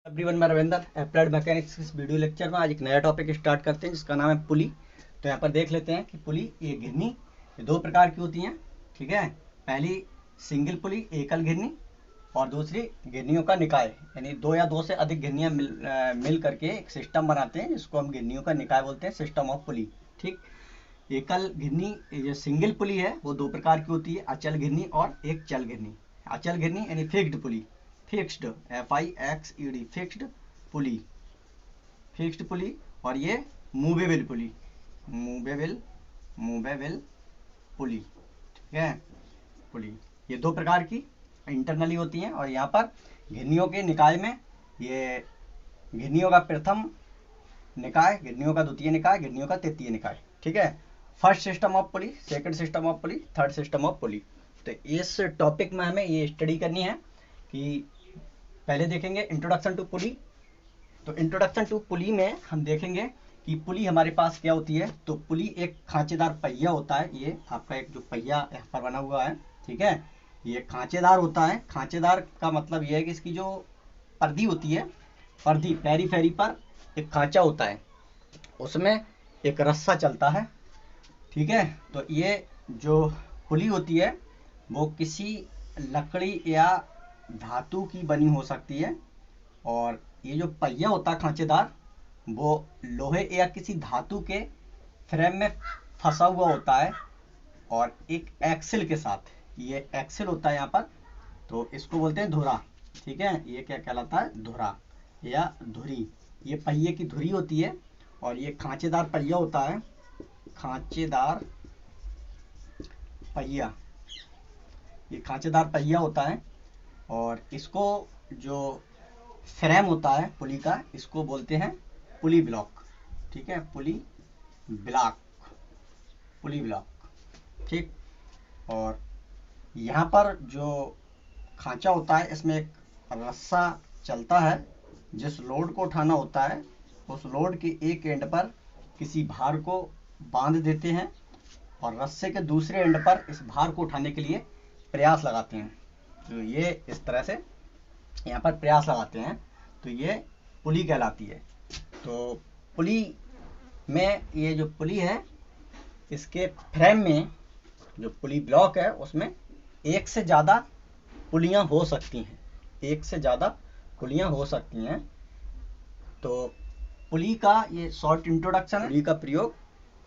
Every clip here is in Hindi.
एवरीवन, मैं रविंदर अप्लाइड मैकेनिक्स इस वीडियो लेक्चर में आज एक नया टॉपिक स्टार्ट करते हैं जिसका नाम है पुली। तो यहाँ पर देख लेते हैं कि पुली ये घिरनी ये दो प्रकार की होती हैं। ठीक है, पहली सिंगल पुली एकल घिरनी और दूसरी घिरनियों का निकाय, यानी दो या दो से अधिक घिरनियाँ मिल करके एक सिस्टम बनाते हैं जिसको हम घिरनियों का निकाय बोलते हैं, सिस्टम ऑफ पुली। ठीक, एकल घिरनी जो सिंगल पुली है वो दो प्रकार की होती है, अचल घिरनी और एक चल घिरनी। अचल घिरनी यानी fixed pulley, fixed FIXED fixed pulley, fixed pulley. और ये मूवेबल पुली, मूवेबल पुली। ठीक है, पुली ये दो प्रकार की इंटरनली होती हैं। और यहाँ पर घिरनियों के निकाय में ये घिरनियों का प्रथम निकाय, घिरनियों का द्वितीय निकाय, घिरनियों का तृतीय निकाय। ठीक है, first system of pulley, second system of pulley, third system of pulley. तो इस टॉपिक में हमें ये स्टडी करनी है कि पहले देखेंगे इंट्रोडक्शन टू पुली। तो इंट्रोडक्शन टू पुली में हम देखेंगे कि पुली हमारे पास क्या होती है। तो पुली एक खांचेदार पहिया होता है। ये आपका एक जो पहिया यहाँ पर बना हुआ है, ठीक है, ये खांचेदार होता है। खांचेदार का मतलब ये है कि इसकी जो पर्दी होती है, पर्दी पेरीफेरी पर एक खांचा होता है, उसमें एक रस्सा चलता है। ठीक है, तो ये जो पुली होती है वो किसी लकड़ी या धातु की बनी हो सकती है। और ये जो पहिया होता है खांचेदार, वो लोहे या किसी धातु के फ्रेम में फंसा हुआ होता है और एक एक्सेल के साथ, ये एक्सेल होता है यहाँ पर, तो इसको बोलते हैं धुरा। ठीक है, ये क्या कहलाता है, धुरा या धुरी। ये पहिए की धुरी होती है और ये खांचेदार पहिया होता है, खांचेदार पहिया, ये खांचेदार पहिया होता है। और इसको जो फ्रेम होता है पुली का, इसको बोलते हैं पुली ब्लॉक। ठीक है, पुली ब्लॉक, पुली ब्लॉक। ठीक, और यहाँ पर जो खांचा होता है इसमें एक रस्सा चलता है। जिस लोड को उठाना होता है उस लोड के एक एंड पर किसी भार को बांध देते हैं और रस्से के दूसरे एंड पर इस भार को उठाने के लिए प्रयास लगाते हैं। तो ये इस तरह से यहाँ पर प्रयास लगाते हैं, तो ये पुली कहलाती है। तो पुली में ये जो पुली है, इसके फ्रेम में जो पुली ब्लॉक है उसमें एक से ज़्यादा पुलियाँ हो सकती हैं, एक से ज़्यादा पुलियाँ हो सकती हैं। तो पुली का ये शॉर्ट इंट्रोडक्शन है। पुली का प्रयोग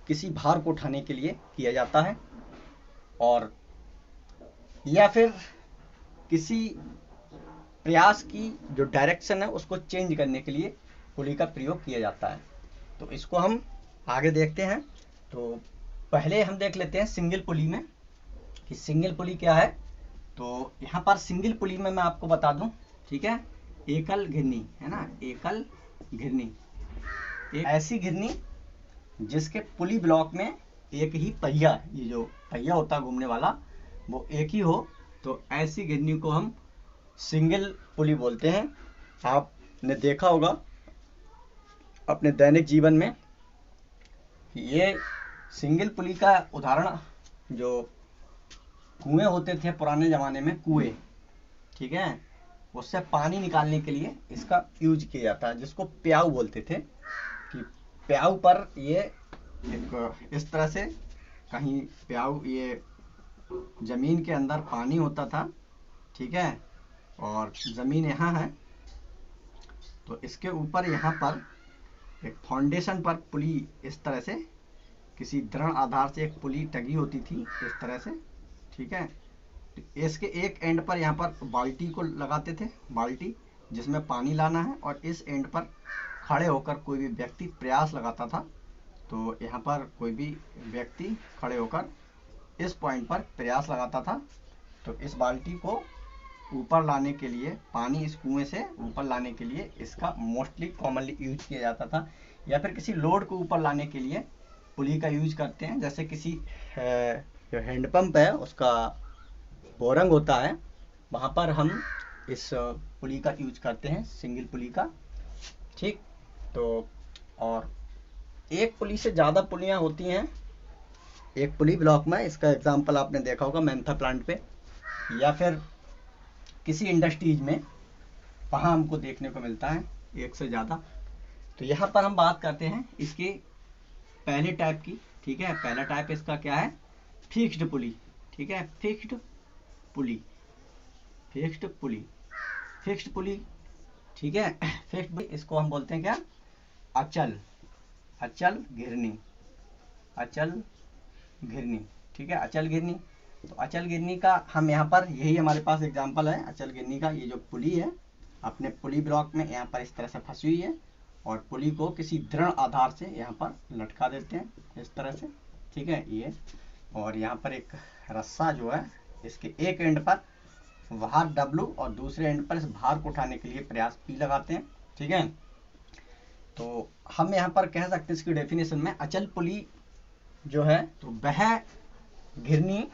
किसी भार को उठाने के लिए किया जाता है और या फिर किसी प्रयास की जो डायरेक्शन है उसको चेंज करने के लिए पुली का प्रयोग किया जाता है। तो इसको हम आगे देखते हैं। तो पहले हम देख लेते हैं सिंगल पुली में कि सिंगल पुली क्या है। तो यहाँ पर सिंगल पुली में मैं आपको बता दूं, ठीक है, एकल घिरनी है ना, एकल घिरनी एक ऐसी घिरनी जिसके पुली ब्लॉक में एक ही पहिया, ये जो पहिया होता है घूमने वाला, वो एक ही हो, तो ऐसी घिरनी को हम सिंगल पुली बोलते हैं। आपने देखा होगा अपने दैनिक जीवन में कि ये सिंगल पुली का उदाहरण जो कुएं होते थे पुराने ज़माने में, कुएं, ठीक है, उससे पानी निकालने के लिए इसका यूज किया जाता है, जिसको प्याऊ बोलते थे। कि प्याऊ पर ये एक इस तरह से कहीं प्याऊ, ये जमीन के अंदर पानी होता था, ठीक है, और जमीन यहाँ है, तो इसके ऊपर यहाँ पर एक फाउंडेशन पर पुली इस तरह से किसी दृढ़ आधार से एक पुली टंगी होती थी इस तरह से। ठीक है, इसके एक एंड पर यहाँ पर बाल्टी को लगाते थे, बाल्टी जिसमें पानी लाना है, और इस एंड पर खड़े होकर कोई भी व्यक्ति प्रयास लगाता था। तो यहाँ पर कोई भी व्यक्ति खड़े होकर इस पॉइंट पर प्रयास लगाता था। तो इस बाल्टी को ऊपर लाने के लिए, पानी इस कुएं से ऊपर लाने के लिए इसका मोस्टली कॉमनली यूज किया जाता था। या फिर किसी लोड को ऊपर लाने के लिए पुली का यूज करते हैं, जैसे किसी जो हैंडपम्प है उसका बोरंग होता है, वहाँ पर हम इस पुली का यूज करते हैं, सिंगल पुली का। ठीक, तो और एक पुली से ज़्यादा पुलियाँ होती हैं एक पुली ब्लॉक में। इसका एग्जांपल आपने देखा होगा मेंथा प्लांट पे, या फिर किसी इंडस्ट्रीज में वहाँ हमको देखने को मिलता है एक से ज़्यादा। तो यहाँ पर हम बात करते हैं इसके पहले टाइप की, ठीक है। पहला टाइप इसका क्या है, फिक्स्ड पुली, ठीक है, fixed pulley, fixed pulley, fixed pulley, ठीक है। फिक्स्ड पुली इसको हम बोलते हैं क्या, अचल, अचल घिरनी, अचल घिरनी, ठीक है, अचल घिरनी। तो अचल घिरनी का हम यहाँ पर, यही हमारे पास एग्जांपल है अचल घिरनी का। ये जो पुली है अपने पुली ब्लॉक में यहाँ पर इस तरह से फंसी हुई है और पुली को किसी दृढ़ आधार से यहाँ पर लटका देते हैं इस तरह से, ठीक है ये। और यहाँ पर एक रस्सा जो है इसके एक एंड पर भार W और दूसरे एंड पर इस भार को उठाने के लिए प्रयास P लगाते हैं, ठीक है। तो हम यहाँ पर कह सकते हैं इसकी डेफिनेशन में, अचल पुली जो है तो वह घिरनी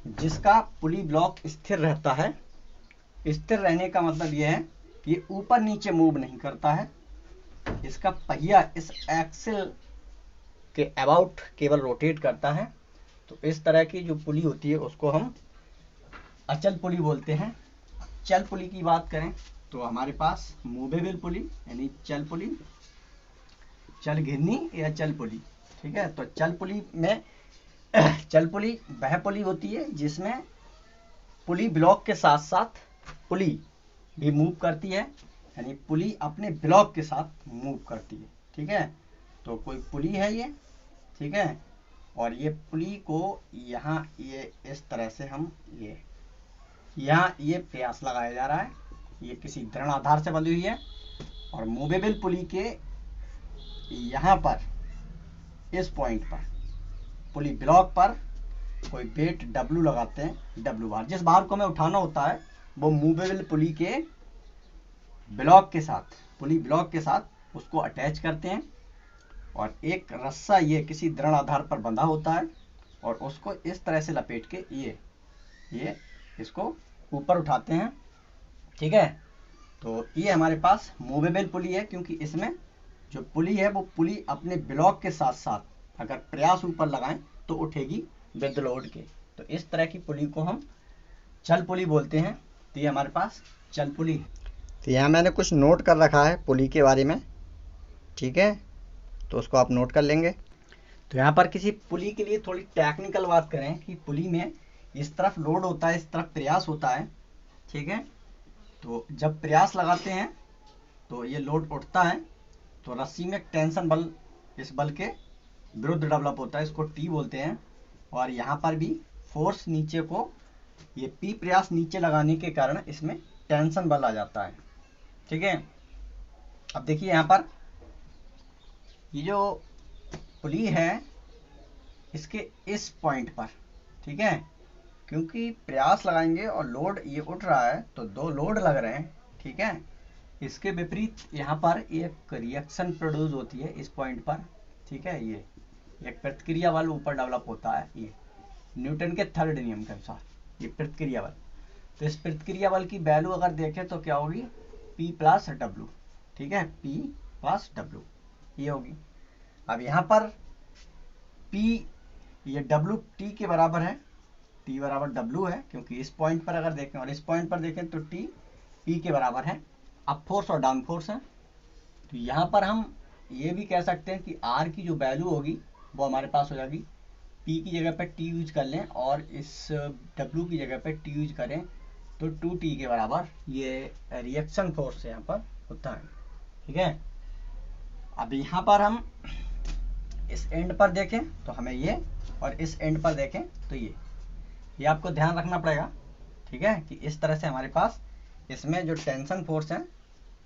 जिसका पुली ब्लॉक स्थिर रहता है। स्थिर रहने का मतलब यह है कि ये ऊपर नीचे मूव नहीं करता है, इसका पहिया इस एक्सिल के अबाउट केवल रोटेट करता है। तो इस तरह की जो पुली होती है उसको हम अचल पुली बोलते हैं। चल पुली की बात करें तो हमारे पास मूवेबल पुली यानी चल पुली, चल घिरनी या चल पुली, ठीक है। तो चल पुली में चल पुली वह पुली होती है जिसमें पुली ब्लॉक के साथ साथ पुली भी मूव करती है, यानी पुली अपने ब्लॉक के साथ मूव करती है, ठीक है। तो कोई पुली है ये, ठीक है, और ये पुली को यहाँ ये इस तरह से हम यहाँ ये प्रयास लगाया जा रहा है, ये किसी दृढ़ आधार से बंधी हुई है। और मूवेबल पुली के यहाँ पर इस पॉइंट पर पुली ब्लॉक पर कोई वेट W लगाते हैं, W बार, जिस बार को हमें उठाना होता है वो मूवेबल पुली के ब्लॉक के साथ, पुली ब्लॉक के साथ उसको अटैच करते हैं और एक रस्सा ये किसी दृढ़ आधार पर बंधा होता है और उसको इस तरह से लपेट के ये इसको ऊपर उठाते हैं, ठीक है। तो ये हमारे पास मूवेबल पुली है क्योंकि इसमें जो पुली है वो पुली अपने ब्लॉक के साथ साथ अगर प्रयास ऊपर लगाएं तो उठेगी विद लोड के। तो इस तरह की पुली को हम चल पुली बोलते हैं। तो ये हमारे पास चल पुली। तो यहाँ मैंने कुछ नोट कर रखा है पुली के बारे में, ठीक है, तो उसको आप नोट कर लेंगे। तो यहाँ पर किसी पुली के लिए थोड़ी टेक्निकल बात करें कि पुली में इस तरफ लोड होता है, इस तरफ प्रयास होता है, ठीक है। तो जब प्रयास लगाते हैं तो ये लोड उठता है तो रस्सी में टेंशन बल इस बल के विरुद्ध डेवलप होता है, इसको T बोलते हैं। और यहाँ पर भी फोर्स नीचे को, ये P प्रयास नीचे लगाने के कारण इसमें टेंशन बल आ जाता है, ठीक है। अब देखिए यहाँ पर ये जो पुली है इसके इस पॉइंट पर, ठीक है, क्योंकि प्रयास लगाएंगे और लोड ये उठ रहा है तो दो लोड लग रहे हैं, ठीक है। इसके विपरीत यहाँ पर एक रिएक्शन प्रोड्यूस होती है इस पॉइंट पर, ठीक है। ये एक प्रतिक्रिया बल ऊपर डेवलप होता है, ये न्यूटन के थर्ड नियम के अनुसार ये प्रतिक्रिया बल। तो इस प्रतिक्रिया बल की वैल्यू अगर देखें तो क्या होगी, P प्लस W, ठीक है, P प्लस W ये होगी। अब यहाँ पर P ये W T के बराबर है, T बराबर W है क्योंकि इस पॉइंट पर अगर देखें और इस पॉइंट पर देखें तो T P के बराबर है। अप फोर्स और डाउन फोर्स है। तो यहाँ पर हम ये भी कह सकते हैं कि R की जो वैल्यू होगी वो हमारे पास हो जाएगी, P की जगह पे T यूज कर लें और इस W की जगह पे T यूज करें तो 2T के बराबर ये रिएक्शन फोर्स यहाँ पर होता है, ठीक है। अब यहाँ पर हम इस एंड पर देखें तो हमें ये, और इस एंड पर देखें तो ये आपको ध्यान रखना पड़ेगा, ठीक है, कि इस तरह से हमारे पास इसमें जो टेंशन फोर्स हैं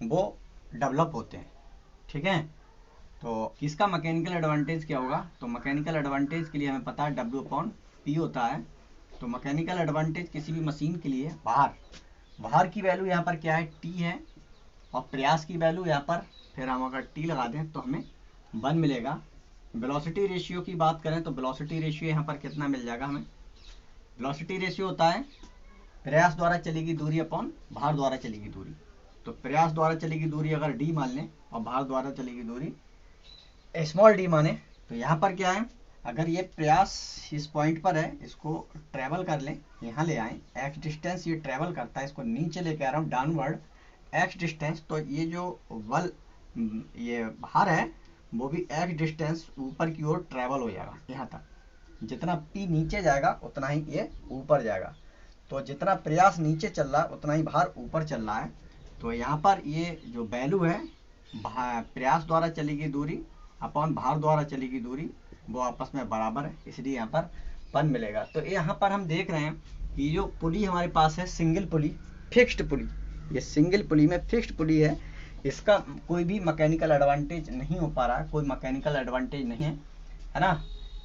वो डेवलप होते हैं, ठीक है। तो इसका मैकेनिकल एडवांटेज क्या होगा, तो मैकेनिकल एडवांटेज के लिए हमें पता है W/P होता है। तो मैकेनिकल एडवांटेज किसी भी मशीन के लिए भार की वैल्यू यहाँ पर क्या है, T है, और प्रयास की वैल्यू यहाँ पर फिर हम अगर T लगा दें तो हमें 1 मिलेगा। वेलोसिटी रेशियो की बात करें तो वेलोसिटी रेशियो यहाँ पर कितना मिल जाएगा हमें, वेलोसिटी रेशियो होता है प्रयास द्वारा चली गई दूरी अपॉन भार द्वारा चली गई दूरी। तो प्रयास द्वारा चली गई दूरी अगर D मान लें और भार द्वारा चली गई दूरी स्मॉल d माने, तो यहाँ पर क्या है, अगर ये प्रयास इस पॉइंट पर है इसको ट्रेवल कर लें, यहाँ ले आए, x डिस्टेंस ये ट्रेवल करता है, इसको नीचे लेके आ रहा हूँ डाउनवर्ड, एक्स डिस्टेंस, तो ये जो बल ये भार है वो भी एक्स डिस्टेंस ऊपर की ओर ट्रेवल हो जाएगा यहाँ तक। जितना P नीचे जाएगा उतना ही ये ऊपर जाएगा। तो जितना प्रयास नीचे चल रहा है उतना ही भार ऊपर चल रहा है। तो यहाँ पर ये जो वैल्यू है प्रयास द्वारा चली गई दूरी अपॉन भार द्वारा चली गई दूरी वो आपस में बराबर है, इसलिए यहाँ पर 1 मिलेगा। तो यहाँ पर हम देख रहे हैं कि जो पुली हमारे पास है सिंगल पुली, फिक्स्ड पुली, ये सिंगल पुली में फिक्स्ड पुली है, इसका कोई भी मैकेनिकल एडवांटेज नहीं हो पा रहा है, कोई मैकेनिकल एडवांटेज नहीं है ना।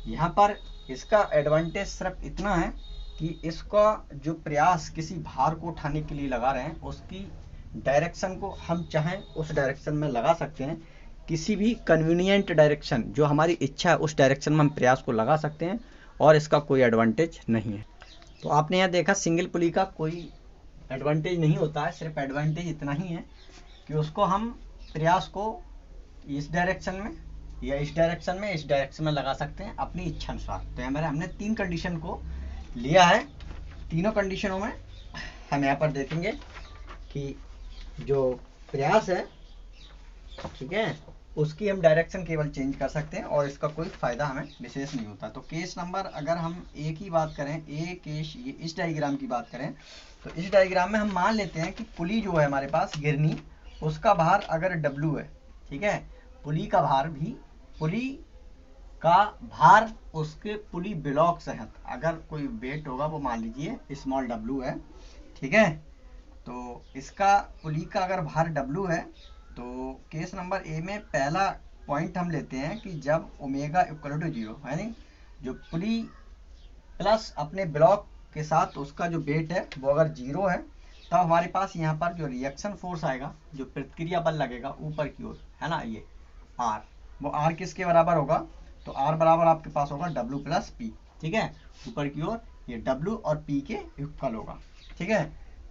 यहाँ पर इसका एडवांटेज सिर्फ इतना है कि इसका जो प्रयास किसी भार को उठाने के लिए लगा रहे हैं उसकी डायरेक्शन को हम चाहें उस डायरेक्शन में लगा सकते हैं, किसी भी कन्वीनियंट डायरेक्शन जो हमारी इच्छा है उस डायरेक्शन में हम प्रयास को लगा सकते हैं और इसका कोई एडवांटेज नहीं है। तो आपने यहाँ देखा सिंगल पुली का कोई एडवांटेज नहीं होता है, सिर्फ एडवांटेज इतना ही है कि उसको हम प्रयास को इस डायरेक्शन में या इस डायरेक्शन में लगा सकते हैं अपनी इच्छा अनुसार। तो हमारे हमने 3 कंडीशन को लिया है, तीनों कंडीशनों में हम यहाँ पर देखेंगे कि जो प्रयास है ठीक है उसकी हम डायरेक्शन केवल चेंज कर सकते हैं और इसका कोई फायदा हमें विशेष नहीं होता। तो केस नंबर अगर हम ए की बात करें, ए केस ये इस डायग्राम की बात करें तो इस डायग्राम में हम मान लेते हैं कि पुली जो है हमारे पास गिरनी, उसका भार अगर W है, ठीक है, पुली का भार उसके पुली ब्लॉक से है, अगर कोई वेट होगा वो मान लीजिए स्मॉल w है, ठीक है। तो इसका पुली का अगर भार W है तो केस नंबर ए में पहला पॉइंट हम लेते हैं कि जब ओमेगा इक्वल टू 0 है नहीं, जो पुली प्लस अपने ब्लॉक के साथ उसका जो वेट है वो अगर 0 है तब हमारे पास यहाँ पर जो रिएक्शन फोर्स आएगा, जो प्रतिक्रिया बल लगेगा ऊपर की ओर है ना, ये R, वो R किसके बराबर होगा, तो R बराबर आपके पास होगा W प्लस P, ठीक है, ऊपर की ओर ये W और P के इक्वल होगा, ठीक है।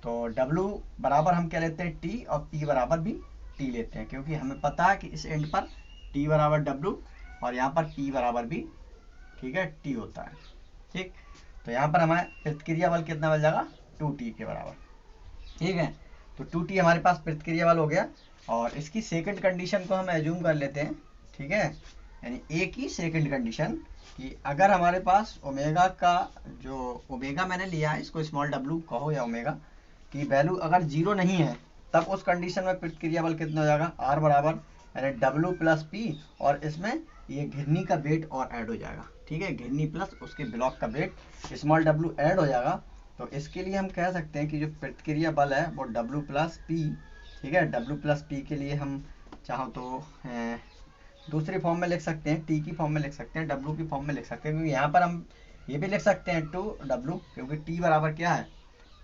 तो W बराबर हम क्या लेते हैं T और P बराबर भी T लेते हैं, क्योंकि हमें पता है कि इस एंड पर T बराबर W और यहाँ पर P बराबर भी, ठीक है, T होता है, ठीक। तो यहाँ पर हमारे प्रतिक्रिया बल कितना बन जाएगा 2T के बराबर, ठीक है। तो 2T हमारे पास प्रतिक्रिया बल हो गया और इसकी सेकंड कंडीशन को हम एज्यूम कर लेते हैं, ठीक है, यानी ए की सेकंड कंडीशन कि अगर हमारे पास ओमेगा का जो ओमेगा मैंने लिया है, इसको स्मॉल w कहो या ओमेगा की वैल्यू अगर 0 नहीं है तब उस कंडीशन में प्रतिक्रिया बल कितना हो जाएगा R बराबर यानी W प्लस P और इसमें ये घिरनी का वेट और ऐड हो जाएगा, ठीक है, घिरनी प्लस उसके ब्लॉक का वेट स्मॉल w ऐड हो जाएगा। तो इसके लिए हम कह सकते हैं कि जो प्रतिक्रिया बल है वो W प्लस P, ठीक है, W प्लस P के लिए हम चाहो तो दूसरी फॉर्म में लिख सकते हैं, T की फॉर्म में लिख सकते हैं, W की फॉर्म में लिख सकते हैं, क्योंकि यहाँ पर हम ये भी लिख सकते हैं 2W, क्योंकि T बराबर क्या है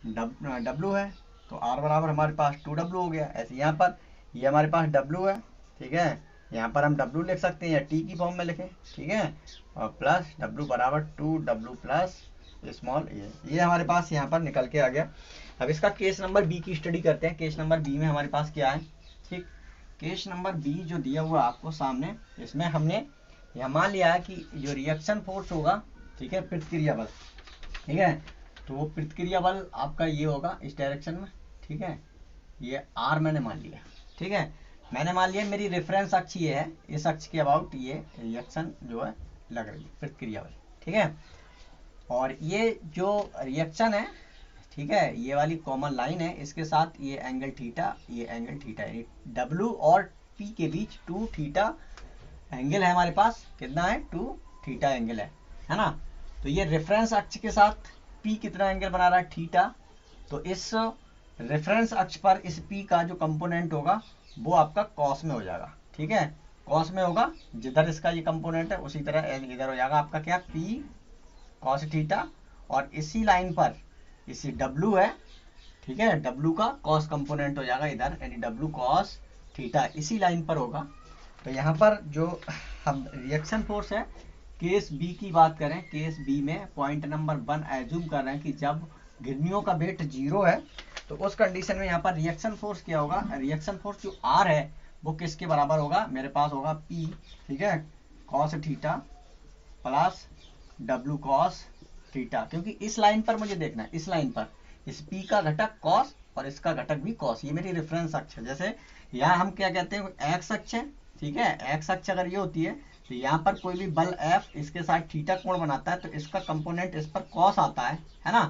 W है, तो R बराबर हमारे पास 2W हो गया। ऐसे यहाँ पर ये हमारे पास W है, ठीक है, यहाँ पर हम W लिख सकते हैं या T की फॉर्म में लिखें, ठीक है, और प्लस W बराबर 2W प्लस स्मॉल ये हमारे पास यहाँ पर निकल के आ गया। अब इसका केस नंबर बी की स्टडी करते हैं। केस नंबर बी में हमारे पास क्या है, ठीक, केस नंबर बी जो दिया हुआ आपको सामने, इसमें हमने यहाँ मान लिया है कि जो रिएक्शन फोर्स होगा, ठीक है, प्रतिक्रिया बल, ठीक है, तो वो प्रतिक्रिया बल आपका ये होगा इस डायरेक्शन में, ठीक है, ये R मैंने मान लिया, ठीक है, मैंने मान लिया मेरी रेफरेंस अक्ष ये है, इस अक्ष के अबाउट ये रिएक्शन जो है लग रही है प्रतिक्रिया बल, ठीक है, और ये जो रिएक्शन है, ठीक है, ये वाली कॉमन लाइन है, इसके साथ ये एंगल थीटा, ये एंगल थीटा, यानी W और P के बीच 2 थीटा एंगल है हमारे पास, कितना है 2 थीटा एंगल है ना। तो ये रेफरेंस अक्ष के साथ P कितना एंगल बना रहा है थीटा, तो इस रेफरेंस अक्ष पर इस P का जो कंपोनेंट होगा वो आपका कॉस में हो जाएगा, ठीक है, कॉस में होगा, जिधर इसका ये कंपोनेंट है उसी तरह इधर हो जाएगा आपका क्या P कॉस थीटा, और इसी लाइन पर इसी W है, ठीक है, W का कॉस कंपोनेंट हो जाएगा इधर, यानी W कॉस थीटा इसी लाइन पर होगा। तो यहाँ पर जो हम रिएक्शन फोर्स है केस बी की बात करें, केस बी में पॉइंट नंबर 1 एज्यूम कर रहे हैं कि जब घिरनियों का वेट 0 है तो उस कंडीशन में यहाँ पर रिएक्शन फोर्स क्या होगा, रिएक्शन फोर्स जो R है वो किसके बराबर होगा, मेरे पास होगा P, ठीक है, cos theta plus W cos theta, क्योंकि इस लाइन पर मुझे देखना है, इस लाइन पर इस P का घटक कॉस और इसका घटक भी कॉस। ये मेरी रेफरेंस अक्ष है। जैसे यहाँ हम क्या कहते हैं, एक्स अक्ष है, ठीक है। एक्स अक्ष अगर ये होती है तो यहाँ पर कोई भी बल F इसके साथ थीटा कोण बनाता है तो इसका कंपोनेंट इस पर कॉस आता है ना,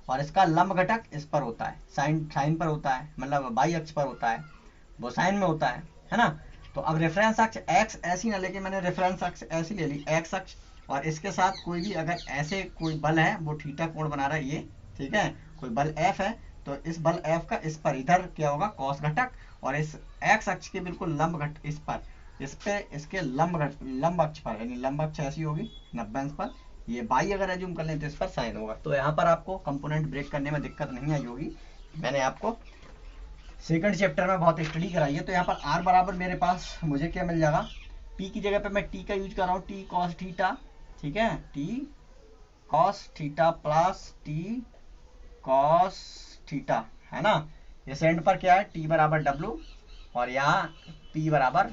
और इसका लंब घटक इस पर होता है, साइन पर होता है, मतलब बाई अक्ष पर होता है, वो साइन में होता है ना। तो अब रेफरेंस अक्ष एक्स ऐसी ना लेके मैंने रेफरेंस अक्ष ऐसी ले ली, एक्स अक्ष, और इसके साथ कोई भी अगर ऐसे कोई बल है वो थीटा कोण बना रहा है ये, ठीक है। कोई बल F है तो इस बल F का इस पर इधर क्या होगा, कॉस घटक, और इस एक्स अक्ष के बिल्कुल लंब घटक इस पर, इस पे इसके लंब अक्ष पर, यानी लंब अक्ष ऐसी होगी 90 अंश पर, ये बाई अगर एज्यूम कर लें तो इस पर साइन होगा। तो यहाँ पर आपको कंपोनेंट ब्रेक करने में दिक्कत नहीं आई होगी, मैंने आपको सेकंड चैप्टर में बहुत स्टडी कराई है। तो यहाँ पर आर बराबर मेरे पास मुझे क्या मिल जाएगा, पी की जगह पे मैं टी का यूज कर रहा हूँ, टी कॉस थीटा, ठीक है, T cos theta plus T cos theta, है ना। इस एंड पर क्या है, टी बराबर डब्लू और यहाँ पी बराबर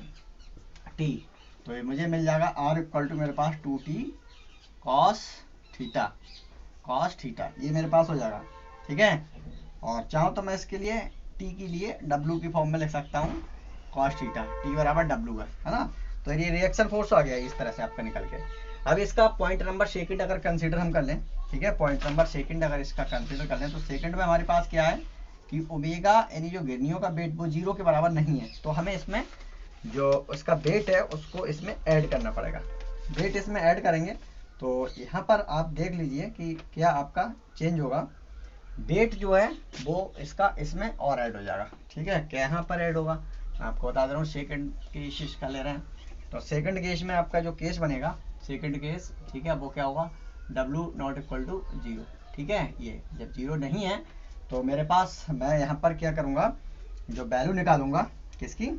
टी, तो ये मुझे मिल जाएगा आर इक्वल टू मेरे पास 2t कॉस थीटा, ये मेरे पास हो जाएगा, ठीक है। और चाहो तो मैं इसके लिए टी के लिए डब्लू की फॉर्म में लिख सकता हूँ कॉस थीटा, टी बराबर डब्लू है ना। तो ये रिएक्शन फोर्स आ गया इस तरह से आपका निकल के। अब इसका पॉइंट नंबर सेकंड अगर कंसीडर हम कर लें, ठीक है, पॉइंट नंबर सेकंड अगर इसका कंसीडर कर लें तो सेकंड में हमारे पास क्या है कि ओमेगा यानी जो गिरनियों का वेट वो 0 के बराबर नहीं है, तो हमें इसमें जो उसका वेट है उसको इसमें ऐड करना पड़ेगा। वेट इसमें ऐड करेंगे तो यहाँ पर आप देख लीजिए कि क्या आपका चेंज होगा, वेट जो है वो इसका इसमें और ऐड हो जाएगा, ठीक है। क्या यहाँ पर ऐड होगा, आपको बता दे रहा हूँ, सेकंड केस इसका ले रहे हैं तो सेकंड केस में आपका जो केस बनेगा, सेकंड केस, ठीक है, वो क्या होगा, W नॉट इक्वल टू 0, ठीक है। ये जब 0 नहीं है तो मेरे पास मैं यहाँ पर क्या करूँगा, जो वैल्यू निकालूंगा किसकी,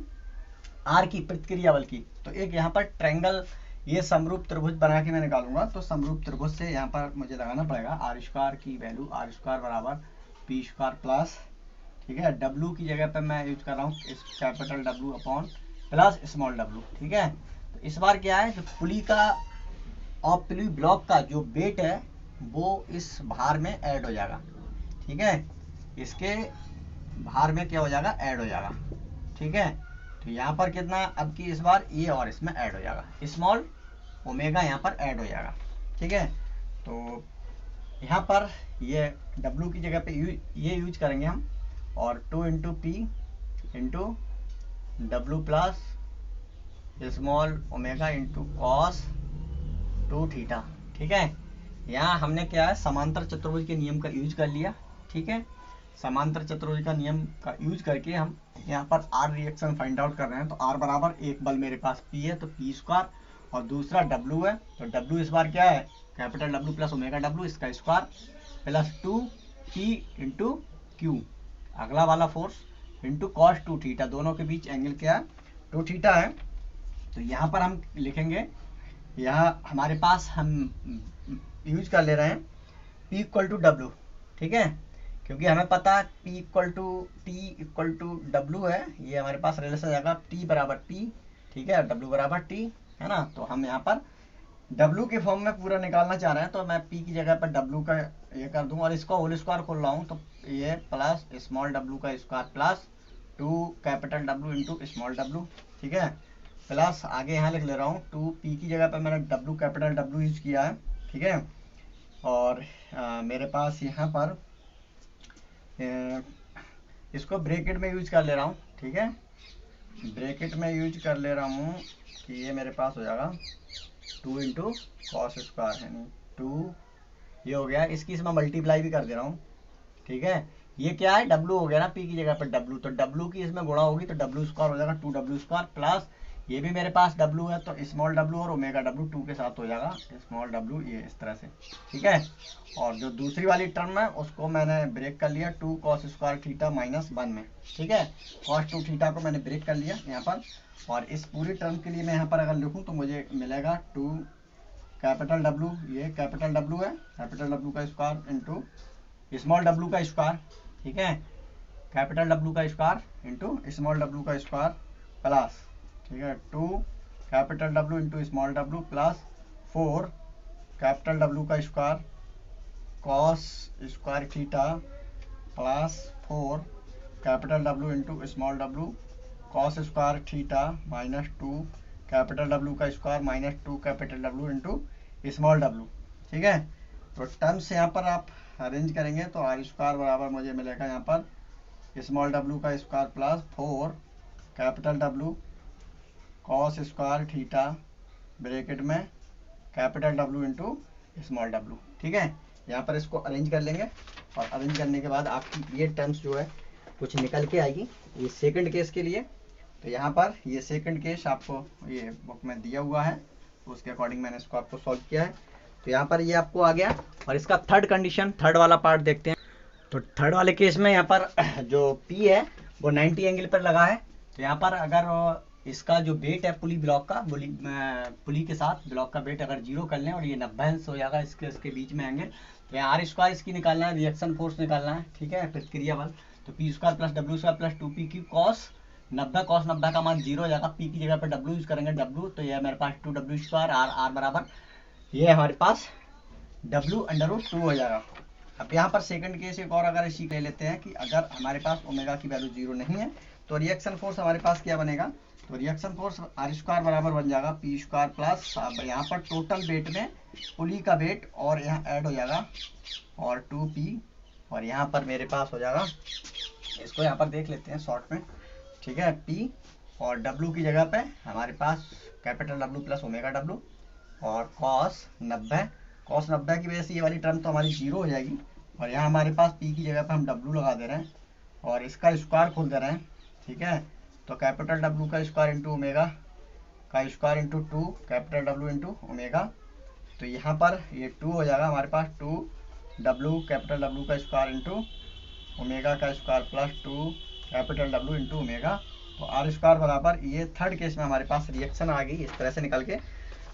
आर की, प्रतिक्रिया बल की। तो एक यहाँ पर ट्रायंगल, ये समरूप त्रिभुज बना के मैं निकालूंगा, तो समरूप त्रिभुज से यहाँ पर मुझे लगाना पड़ेगा आर स्क्वायर की वैल्यू, आर स्क्वायर बराबर पी स्क्वायर प्लस, ठीक है, डब्लू की जगह पे मैं यूज कर रहा हूँ इस capital W upon plus small W, ठीक है। तो इस बार क्या है, जो पुली का और पुली ब्लॉक का जो वेट है वो इस भार में ऐड हो जाएगा, ठीक है, इसके भार में क्या हो जाएगा, ऐड हो जाएगा, ठीक है। तो यहाँ पर कितना, अब की इस बार ये और इसमें ऐड हो जाएगा, स्मॉल ओमेगा यहाँ पर ऐड हो जाएगा, ठीक है। तो यहाँ पर ये W की जगह पे ये यूज करेंगे हम, और 2 into P into W plus small omega into cos 2 theta, ठीक है। यहाँ हमने क्या है, समांतर चतुर्भुज के नियम का यूज कर लिया, ठीक है। समांतर चतुर्भुज का नियम का यूज करके हम यहाँ पर आर रिएक्शन फाइंड आउट कर रहे हैं। तो आर बराबर एक बल मेरे पास पी है तो पी स्क्वायर, और दूसरा डब्लू है तो डब्लू इस बार क्या है, capital W plus omega W, इसका square plus 2 P into Q, अगला वाला फोर्स, इंटू कॉस 2 थीटा, दोनों के बीच एंगल क्या है, 2 थीटा है। तो यहाँ पर हम लिखेंगे, यहाँ हमारे पास हम यूज कर ले रहे हैं P इक्वल टू डब्लू, ठीक है, क्योंकि हमें पता है P equal to T equal to W है, ये हमारे पास रिलेशन जाएगा T बराबर P, ठीक है, W बराबर T, है ना। तो हम यहाँ पर W के फॉर्म में पूरा निकालना चाह रहे हैं तो मैं P की जगह पर W का ये कर दूँ, और इसको होल स्क्वायर खोल रहा हूँ तो ये प्लस स्मॉल w का square plus 2 capital W into small w, ठीक है, प्लस आगे यहाँ लिख ले रहा हूँ 2p की जगह पर मैंने W कैपिटल W यूज किया है, ठीक है। और मेरे पास यहाँ पर इसको ब्रैकेट में यूज कर ले रहा हूँ, ठीक है, ब्रैकेट में यूज कर ले रहा हूँ कि ये मेरे पास हो जाएगा 2 इंटू कॉस स्क्वायर, यानी 2 ये हो गया, इसकी इसमें मल्टीप्लाई भी कर दे रहा हूँ, ठीक है। ये क्या है, W हो गया ना, P की जगह पर W, तो W की इसमें गुणा होगी तो W स्क्वायर हो जाएगा 2W स्क्वायर, प्लस ये भी मेरे पास W है तो स्मॉल w और ओमेगा W 2 के साथ हो जाएगा स्मॉल w, ये इस तरह से, ठीक है। और जो दूसरी वाली टर्म है उसको मैंने ब्रेक कर लिया 2 कॉस स्क्वायर थीटा माइनस 1 में, ठीक है, कॉस 2 थीटा को मैंने ब्रेक कर लिया यहाँ पर। और इस पूरी टर्म के लिए मैं यहाँ पर अगर लिखूँ तो मुझे मिलेगा 2 कैपिटल W, ये कैपिटल W है, कैपिटल W का स्क्वायर इंटू स्मॉल w का स्क्वायर, ठीक है, कैपिटल W का स्क्वायर इंटू स्मॉल w का स्क्वायर प्लस, ठीक है, 2 capital W into small w plus 4 capital W का square cos square theta plus 4 capital W into small W cos square theta minus 2 capital W का square minus 2 capital W into small W. ठीक है, तो टर्म्स यहाँ पर आप अरेंज करेंगे तो आर स्क्वायर बराबर मुझे मिलेगा यहाँ पर स्मॉल डब्ल्यू का square plus 4 capital W cos square theta bracket में capital W into small W. ठीक है, यहाँ पर इसको अरेंज कर लेंगे और अरेंज करने के बाद आपकी ये टर्म्स जो है कुछ निकल के आएगी ये सेकंड केस के लिए। तो यहाँ पर ये सेकंड केस आपको ये बुक में दिया हुआ है, तो उसके अकॉर्डिंग मैंने इसको आपको सॉल्व किया है। तो यहाँ पर ये आपको आ गया। और इसका थर्ड कंडीशन, थर्ड वाला पार्ट देखते हैं। तो थर्ड वाले केस में यहाँ पर जो P है वो 90 एंगल पर लगा है। तो यहाँ पर अगर इसका जो वेट है पुली ब्लॉक का, पुली के साथ ब्लॉक का वेट अगर 0 कर लें और ये 90 अंश हो जाएगा इसके बीच में एंगल, तो यहाँ आर स्क्वायर इसकी निकालना है, रिएक्शन फोर्स निकालना है। ठीक है, प्रतिक्रिया बल। तो P square plus W square plus 2p की कॉस 90 का मान 0 हो जाएगा। पी की जगह पर डब्ल्यू यूज करेंगे डब्ल्यू, तो ये मेरे पास 2w स्क्वायर आर बराबर ये हमारे पास w√2 हो जाएगा। अब यहाँ पर सेकंड केस एक और अगर इसी ले लेते हैं कि अगर हमारे पास ओमेगा की वैल्यू 0 नहीं है तो रिएक्शन फोर्स हमारे पास क्या बनेगा, तो रिएक्शन फोर्स आर स्क्वायर बराबर बन जाएगा पी स्क्वायर प्लस यहाँ पर टोटल वेट में पुली का वेट और यहाँ ऐड हो जाएगा और 2p और यहाँ पर मेरे पास हो जाएगा, इसको यहाँ पर देख लेते हैं शॉर्ट में। ठीक है, p और w की जगह पे हमारे पास capital W plus omega W और cos 90 की वजह से ये वाली टर्म तो हमारी 0 हो जाएगी। और यहाँ हमारे पास p की जगह पे हम w लगा दे रहे हैं और इसका स्क्वायर खोल दे रहे हैं। ठीक है, तो कैपिटल W का स्क्वायर इंटू ओमेगा का square into 2 capital W into omega. तो यहाँ पर ये 2 हो जाएगा हमारे पास 2w कैपिटल W का स्क्वायर इंटू ओमेगा का square plus 2 capital W into omega. तो आर स्क्वायर बराबर ये थर्ड केस में हमारे पास रिएक्शन आ गई इस तरह से निकल के।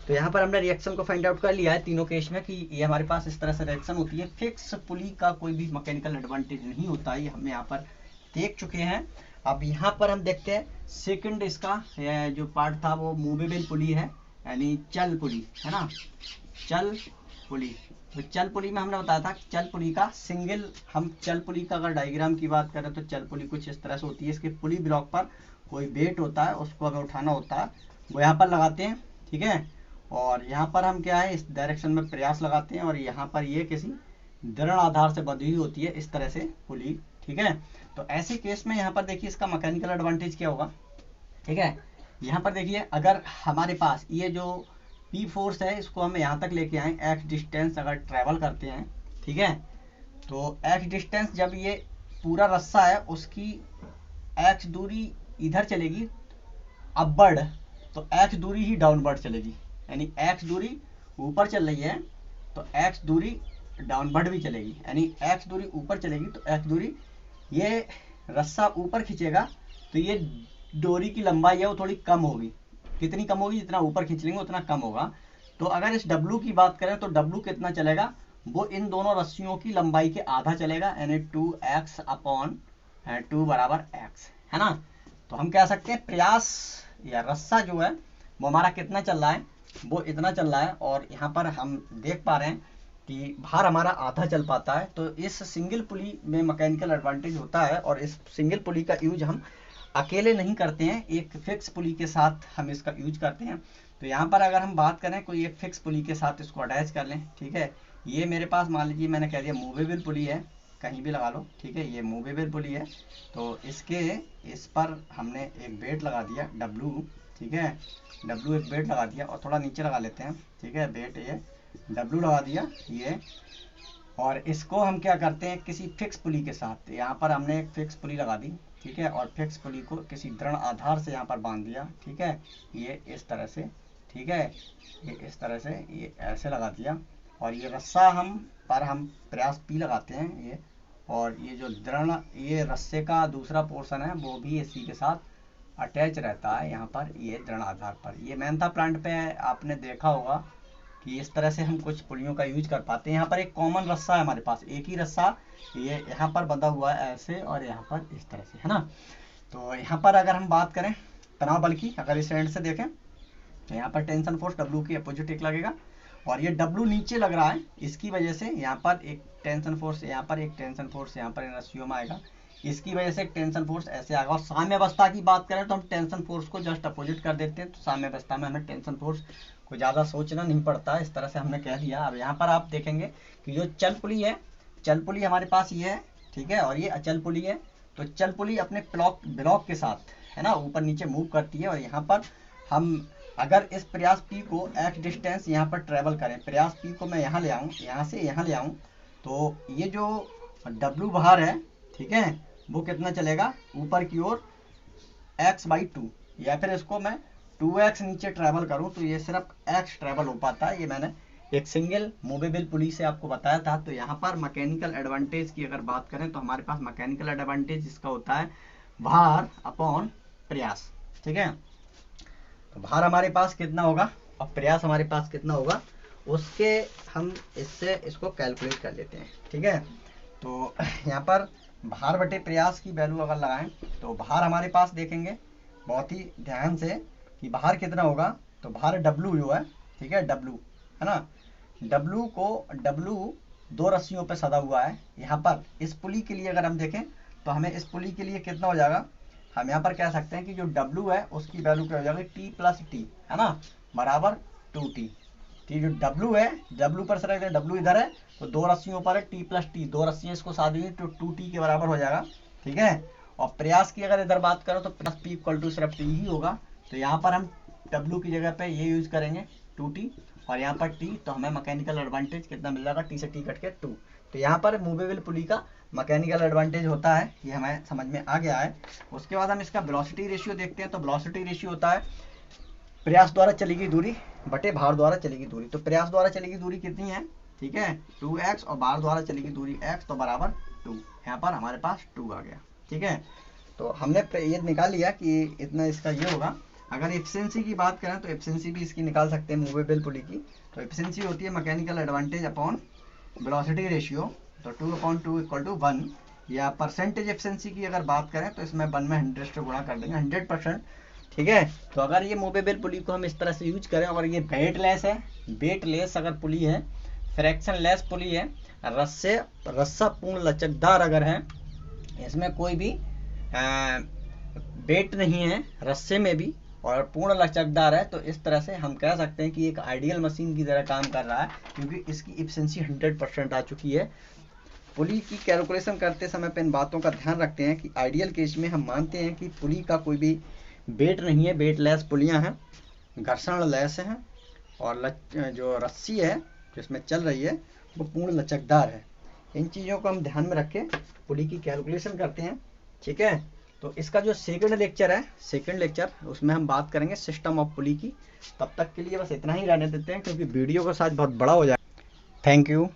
तो यहाँ पर हमने रिएक्शन को फाइंड आउट कर लिया है तीनों केस में कि ये हमारे पास इस तरह से रिएक्शन होती है। फिक्स पुली का कोई भी मैकेनिकल एडवांटेज नहीं होता है, ये हम यहाँ पर देख चुके हैं। अब यहाँ पर हम देखते हैं सेकंड इसका जो पार्ट था वो मूवेबल पुली है, यानी चल पुली है ना, चल पुली। तो चल पुली में हमने बताया था चल पुली का सिंगल, हम चल पुली का अगर डायग्राम की बात करें तो चल पुली कुछ इस तरह से होती है। इसके पुली ब्लॉक पर कोई वेट होता है, उसको हमें उठाना होता है, वो यहाँ पर लगाते हैं। ठीक है, और यहाँ पर हम क्या है इस डायरेक्शन में प्रयास लगाते हैं और यहाँ पर ये किसी दृढ़ आधार से बंधी हुई होती है इस तरह से पुली। ठीक है, तो ऐसे केस में यहाँ पर देखिए इसका मैकेनिकल एडवांटेज क्या होगा। ठीक है, यहाँ पर देखिए अगर हमारे पास ये जो P फोर्स है इसको हम यहाँ तक लेके आए x डिस्टेंस अगर ट्रेवल करते हैं, ठीक है, तो x डिस्टेंस जब ये पूरा रस्सा है उसकी x दूरी इधर चलेगी अपवर्ड, तो x दूरी ही डाउनवर्ड चलेगी, यानी x दूरी ऊपर चल रही है तो x दूरी डाउनवर्ड भी चलेगी, यानी x दूरी ऊपर चलेगी तो x दूरी ये रस्सा ऊपर खींचेगा तो ये डोरी की लंबाई है वो थोड़ी कम होगी। कितनी कम होगी, जितना ऊपर खींच लेंगे उतना कम होगा। तो अगर इस W की बात करें तो W कितना चलेगा, वो इन दोनों रस्सियों की लंबाई के आधा चलेगा, यानी 2x अपॉन 2 बराबर x है ना। तो हम कह सकते हैं प्रयास या रस्सा जो है वो हमारा कितना चल रहा है, वो इतना चल रहा है। और यहाँ पर हम देख पा रहे हैं कि भार हमारा आधा चल पाता है। तो इस सिंगल पुली में मैकेनिकल एडवांटेज होता है और इस सिंगल पुली का यूज हम अकेले नहीं करते हैं, एक फिक्स पुली के साथ हम इसका यूज करते हैं। तो यहाँ पर अगर हम बात करें कोई एक फिक्स पुली के साथ इसको अटैच कर लें, ठीक है, ये मेरे पास मान लीजिए मैंने कह दिया मूवेबल पुली है, कहीं भी लगा लो, ठीक है, ये मूवेबल पुली है। तो इस पर हमने एक वेट लगा दिया W, ठीक है, W एक वेट लगा दिया और थोड़ा नीचे लगा लेते हैं, ठीक है, वेट ये W लगा दिया ये। और इसको हम क्या करते हैं किसी फिक्स पुली के साथ, यहाँ पर हमने एक फिक्स पुली लगा दी, ठीक है, और फिक्स पुली को किसी दृढ़ आधार से यहाँ पर बांध दिया, ठीक है, ये इस तरह से, ठीक है, ये इस तरह से ये ऐसे लगा दिया। और ये रस्सा हम प्रयास P लगाते हैं ये, और ये जो दृढ़ ये रस्से का दूसरा पोर्शन है वो भी इसी के साथ अटैच रहता है यहाँ पर ये दृढ़ आधार पर। ये मेंथा प्लांट पे आपने देखा होगा कि इस तरह से हम कुछ पुलियों का यूज कर पाते हैं। यहाँ पर एक कॉमन रस्सा है हमारे पास, एक ही रस्सा ये यहाँ पर बंधा हुआ है ऐसे और यहाँ पर इस तरह से, है ना। तो यहाँ पर अगर हम बात करें तनाव बल की, अगर इस एंड से देखें तो यहाँ पर टेंशन फोर्स W की अपोजिट एक लगेगा और ये W नीचे लग रहा है, इसकी वजह से यहाँ पर एक टेंशन फोर्स, यहाँ पर एक टेंशन फोर्स यहाँ पर इन रस्सियों में आएगा, इसकी वजह से टेंशन फोर्स ऐसे आएगा। और साम्यावस्था की बात करें तो हम टेंशन फोर्स को जस्ट अपोजिट कर देते हैं, तो साम्यावस्था में हमें टेंशन फोर्स को ज़्यादा सोचना नहीं पड़ता, इस तरह से हमने कह दिया। अब यहाँ पर आप देखेंगे कि जो चल पुली है, चल पुली हमारे पास ये है, ठीक है, और ये अचल पुली है। तो चल पुली अपने ब्लॉक के साथ है ना ऊपर नीचे मूव करती है, और यहाँ पर हम अगर इस प्रयास P को x डिस्टेंस यहाँ पर ट्रेवल करें, प्रयास P को मैं यहाँ ले आऊँ, यहाँ से यहाँ ले आऊँ, तो ये जो W बाहर है, ठीक है, वो कितना चलेगा ऊपर की ओर x/2, या फिर इसको मैं 2x नीचे ट्रेवल करूँ तो ये सिर्फ x ट्रेवल हो पाता है। ये मैंने एक सिंगल मूवेबल पुली से आपको बताया था। तो यहाँ पर मैकेनिकल एडवांटेज की अगर बात करें तो हमारे पास मैकेनिकल एडवांटेज इसका होता है भार अपॉन प्रयास, ठीक है। तो भार हमारे पास कितना होगा और प्रयास हमारे पास कितना होगा, उसके हम इससे इसको कैलकुलेट कर लेते हैं, ठीक है। तो यहाँ पर भार बटे प्रयास की वैल्यू अगर लगाएं तो भार हमारे पास देखेंगे बहुत ही ध्यान से कि भार कितना होगा। तो भार W जो है, ठीक है, W है ना, W दो रस्सियों पे सदा हुआ है। यहाँ पर इस पुली के लिए अगर हम देखें तो हमें इस पुली के लिए कितना हो जाएगा, हम यहाँ पर कह सकते हैं कि जो W है उसकी वैल्यू क्या हो जाएगी, T प्लस T है ना, बराबर 2T। जो W है, W पर सर W इधर है तो दो रस्सियों पर है T प्लस T, दो रस्सियाँ इसको साथ देंगे तो 2T के बराबर हो जाएगा, ठीक है। और प्रयास की अगर इधर बात करो तो प्रयास P इक्वल टू सिर्फ T ही होगा। तो यहाँ पर हम W की जगह पे ये यूज करेंगे 2T, और यहाँ पर T, तो हमें मैकेनिकल एडवांटेज कितना मिल जाएगा, T से T कट के 2। तो यहाँ पर मूवेबल पुली का मैकेनिकल एडवांटेज होता है, ये हमें समझ में आ गया है। उसके बाद हम इसका वेलोसिटी रेशियो देखते हैं। तो वेलोसिटी रेशियो होता है प्रयास द्वारा चली गई दूरी बटे भार द्वारा चली गई दूरी। तो प्रयास द्वारा चली गई दूरी कितनी है, ठीक है, 2x, और भार द्वारा चली गई दूरी x, तो बराबर 2। यहाँ पर हमारे पास 2 आ गया, ठीक है। तो हमने ये निकाल लिया कि इतना इसका ये होगा। अगर एफिशिएंसी की बात करें तो एफिशिएंसी भी इसकी निकाल सकते हैं मूवेबल पुली की। तो एफिशिएंसी होती है mechanical advantage upon velocity ratio, तो 2/2 इक्वल टू 1। या परसेंटेज एफिशिएंसी की अगर बात करें तो इसमें 1 में 100 से गुणा कर देंगे, 100%, ठीक है। तो अगर ये मूवेबल पुली को हम इस तरह से यूज करें, अगर ये वेटलेस है, वेटलेस अगर पुली है, फ्रैक्शन लेस पुली है, रस्सा पूर्ण लचकदार अगर है, इसमें कोई भी वेट नहीं है रस्से में भी, और पूर्ण लचकदार है, तो इस तरह से हम कह सकते हैं कि एक आइडियल मशीन की तरह काम कर रहा है, क्योंकि इसकी एफिशिएंसी 100% आ चुकी है। पुली की कैलकुलेशन करते समय पे इन बातों का ध्यान रखते हैं कि आइडियल केस में हम मानते हैं कि पुली का कोई भी वेट नहीं है, वेटलेस पुलियां हैं, घर्षण लेस हैं, और जो रस्सी है जिसमें चल रही है वो पूर्ण लचकदार है। इन चीज़ों को हम ध्यान में रख के पुली की कैलकुलेशन करते हैं, ठीक है। तो इसका जो सेकंड लेक्चर उसमें हम बात करेंगे सिस्टम ऑफ पुली की। तब तक के लिए बस इतना ही रहने देते हैं, क्योंकि वीडियो का साइज बहुत बड़ा हो जाए। Thank you.